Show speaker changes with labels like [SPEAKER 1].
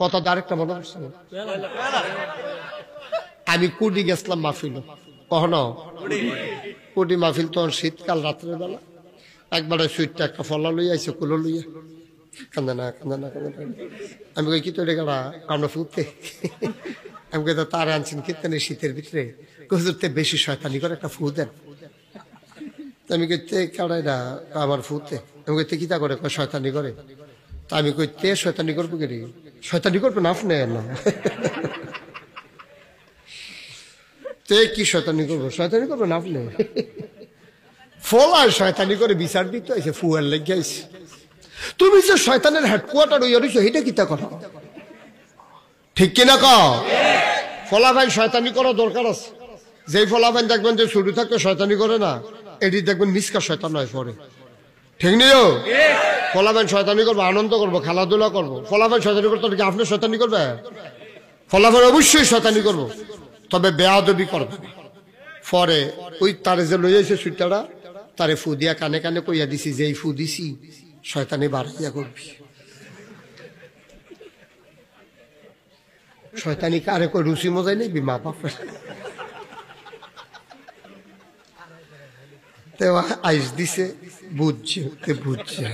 [SPEAKER 1] কথা আরেকটা মনে হচ্ছে আমি কুডি গেছিলাম মাহফিল কখনো কুডি মাহফিল তখন শীতকাল রাত্রের বেলা একবারে সুইটটা একটা ফলা লইয়া আইসে কুলো লইয়া কান্দে না কান্দে না কান্দে না আমি কই কি তোরে গেলা কান্ড ফুটতে আমি কই তার আনছেন কীর্তনে শীতের ভিতরে হুজুরতে বেশি শয়তানি করে একটা ফু দেন আমি কইতে কাড়াই না আমার ফুতে আমি কইতে কিতা করে শয়তানি করে তা আমি কইতে শয়তানি করবো কি শয়তানি করবে না আপনি না তে কি শয়তানি করবো শয়তানি করবে না আপনি ফলায় শয়তানি করে বিচার দিতে হয়েছে ফুয়ার লেগে আইছে তুমি যে শয়তানের হেডকোয়ার্টার ওই রইছো এটা কিতা করো ঠিক কিনা কও ফলাফাইন শয়তানি করা দরকার আছে যেই ফলাফাইন দেখবেন যে শুরু থাকতে শয়তানি করে না এটি দেখবেন মিসকা শয়তান নয় পরে ঠিক নিও ফলাফাইন শয়তানি করবো আনন্দ করবো খেলাধুলা করবো ফলাফাইন শয়তানি করতে কি আপনি শয়তানি করবে ফলাফাইন অবশ্যই শয়তানি করবো তবে বেয়াদবি করবে পরে ওই তারে যে লই আইছে সুইটারা তারে ফু দিয়া কানে কানে কইয়া দিছি যে এই ফু দিছি শয়তানি বাড়াইয়া করবি শয়তানি কারে কই রুচি মজাই নেই মা বাপের আইস দিছে বুঝছে বুঝছে